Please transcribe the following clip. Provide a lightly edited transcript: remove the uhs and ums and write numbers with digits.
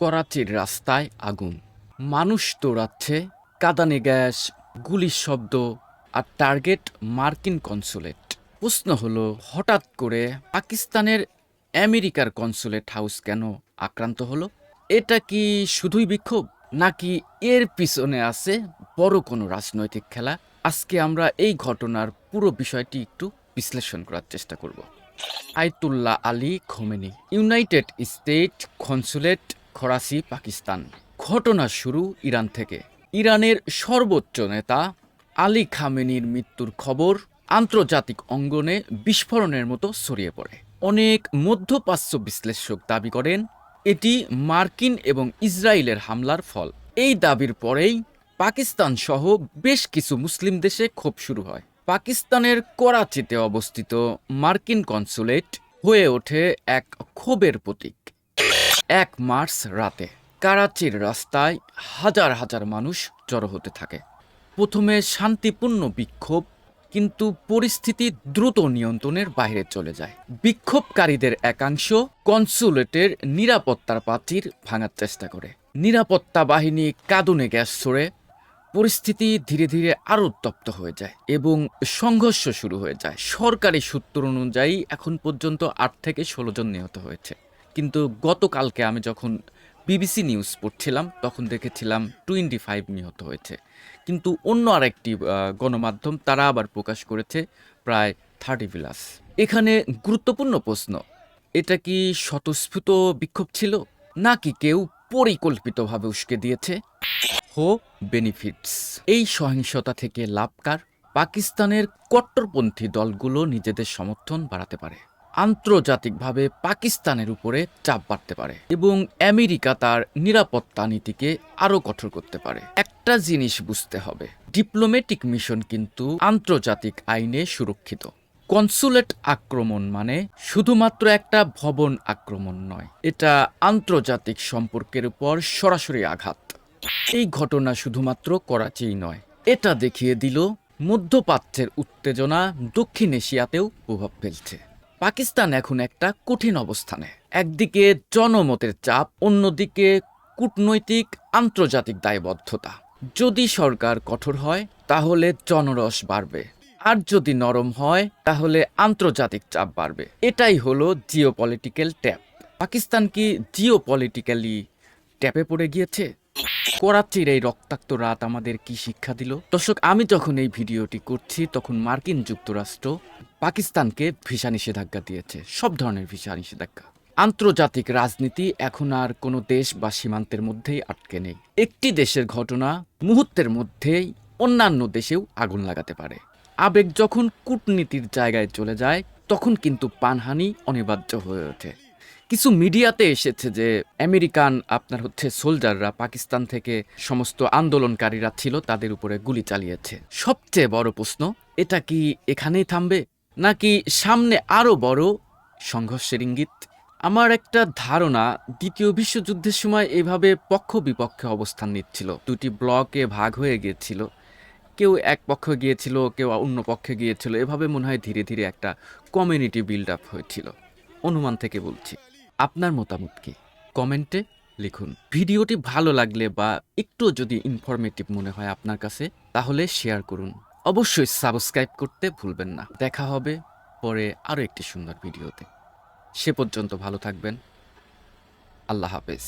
করাচির রাস্তায় আগুন, মানুষ দৌড়াচ্ছে, কাঁদানে গ্যাস, গুলির শব্দ, আর টার্গেট মার্কিন কনসুলেট। প্রশ্ন হলো, হঠাৎ করে পাকিস্তানের আমেরিকার কনসুলেট হাউস কেন আক্রান্ত হলো? এটা কি শুধুই বিক্ষোভ, নাকি এর পিছনে আছে বড় কোনো রাজনৈতিক খেলা? আজকে আমরা এই ঘটনার পুরো বিষয়টি একটু বিশ্লেষণ করার চেষ্টা করব। Ayatollah Ali Khomeini, United state consulate, Karachi, Pakistan. ঘটনা শুরু ইরান থেকে। ইরানের সর্বোচ্চ নেতা আলী খামেনির মৃত্যুর খবর আন্তর্জাতিক অঙ্গনে বিস্ফোরণের মতো ছড়িয়ে পড়ে। অনেক মধ্যপ্রাচ্য বিশ্লেষক দাবি করেন এটি মার্কিন এবং ইসরায়েলের হামলার ফল। এই দাবির পরেই পাকিস্তান সহ বেশ কিছু মুসলিম দেশে ক্ষোভ শুরু হয়। পাকিস্তানের করাচিতে অবস্থিত মার্কিন কনসুলেট হয়ে ওঠে এক ক্ষোভের প্রতীক। 1 মার্চ রাতে করাচির রাস্তায় হাজার হাজার মানুষ জড়ো হতে থাকে। প্রথমে শান্তিপূর্ণ বিক্ষোভ, কিন্তু পরিস্থিতি দ্রুত নিয়ন্ত্রণের বাইরে চলে যায়। বিক্ষোভকারীদের একাংশ কনসুলেটের নিরাপত্তার প্রাচীর ভাঙার চেষ্টা করে। নিরাপত্তা বাহিনী কাঁদুনে গ্যাস ছোড়ে। পরিস্থিতি ধীরে ধীরে আরও উত্তপ্ত হয়ে যায় এবং সংঘর্ষ শুরু হয়ে যায়। সরকারি সূত্র অনুযায়ী এখন পর্যন্ত 8 থেকে 16 জন নিহত হয়েছে, কিন্তু গতকালকে আমি যখন বিবিসি নিউজ পড়ছিলাম তখন দেখেছিলাম 25 নিহত হয়েছে। কিন্তু অন্য আরেকটি গণমাধ্যম তারা আবার প্রকাশ করেছে প্রায় 30+। এখানে গুরুত্বপূর্ণ প্রশ্ন, এটা কি স্বতঃস্ফূর্ত বিক্ষোভ ছিল, নাকি কেউ পরিকল্পিতভাবে উস্কে দিয়েছে? হো বেনিফিটস, এই সহিংসতা থেকে লাভ কার? পাকিস্তানের কট্টরপন্থী দলগুলো নিজেদের সমর্থন বাড়াতে পারে, আন্তর্জাতিকভাবে পাকিস্তানের উপরে চাপ বাড়তে পারে এবং আমেরিকা তার নিরাপত্তা নীতিকে আরও কঠোর করতে পারে। একটা জিনিস বুঝতে হবে, ডিপ্লোম্যাটিক মিশন কিন্তু আন্তর্জাতিক আইনে সুরক্ষিত। কনসুলেট আক্রমণ মানে শুধুমাত্র একটা ভবন আক্রমণ নয়, এটা আন্তর্জাতিক সম্পর্কের উপর সরাসরি আঘাত। এই ঘটনা শুধুমাত্র করাচিই নয়, এটা দেখিয়ে দিল মধ্যপ্রাচ্যের উত্তেজনা দক্ষিণ এশিয়াতেও প্রভাব ফেলছে। পাকিস্তান এখন একটা কঠিন অবস্থানে। একদিকে জনমতের চাপ, অন্যদিকে কূটনৈতিক আন্তর্জাতিক দায়বদ্ধতা। যদি সরকার কঠোর হয় তাহলে জনরস বাড়বে, আর যদি নরম হয় তাহলে আন্তর্জাতিক চাপ বাড়বে। এটাই হলো জিওপলিটিক্যাল ট্যাপ। পাকিস্তান কি জিওপলিটিক্যালি ট্যাপে পড়ে গিয়েছে? করাচির এই রক্তাক্ত রাত আমাদের কি শিক্ষা দিল? দর্শক, আমি যখন এই ভিডিওটি করছি তখন মার্কিন যুক্তরাষ্ট্র পাকিস্তানকে ভিসা নিষেধাজ্ঞা দিয়েছে, সব ধরনের ভিসা নিষেধাজ্ঞা। আন্তর্জাতিক রাজনীতি এখন আর কোনো দেশ বা সীমান্তের মধ্যেই আটকে নেই। একটি দেশের ঘটনা মুহূর্তের মধ্যেই অন্যান্য দেশেও আগুন লাগাতে পারে। আবেগ যখন কূটনীতির জায়গায় চলে যায় তখন কিন্তু প্রাণহানি অনিবার্য হয়ে ওঠে। কিছু মিডিয়াতে এসেছে যে আমেরিকান সোলজাররা পাকিস্তান থেকে সমস্ত আন্দোলনকারীরা ছিল তাদের উপরে গুলি চালিয়েছে। সবচেয়ে বড় প্রশ্ন, এটা কি এখানেই থামবে, নাকি সামনে আরো বড় সংঘর্ষের ইঙ্গিত? আমার একটা ধারণা, দ্বিতীয় বিশ্বযুদ্ধের সময় এভাবে পক্ষ বিপক্ষে অবস্থান নিচ্ছিল, দুটি ব্লকে ভাগ হয়ে গিয়েছিল, কেউ এক পক্ষে গিয়েছিল, কেউ অন্য পক্ষে গিয়েছিল। এভাবে মনে হয় ধীরে ধীরে একটা কমিউনিটি বিল্ড আপ হয়েছিল, অনুমান থেকে বলছি। আপনার মতামত কি? কমেন্টে লিখুন। ভিডিওটি ভালো লাগলে বা একটু যদি ইনফরমেটিভ মনে হয় আপনার কাছে, তাহলে শেয়ার করুন। অবশ্যই সাবস্ক্রাইব করতে ভুলবেন না। দেখা হবে পরে আরও একটি সুন্দর ভিডিওতে। সে পর্যন্ত ভালো থাকবেন। আল্লাহ হাফেজ।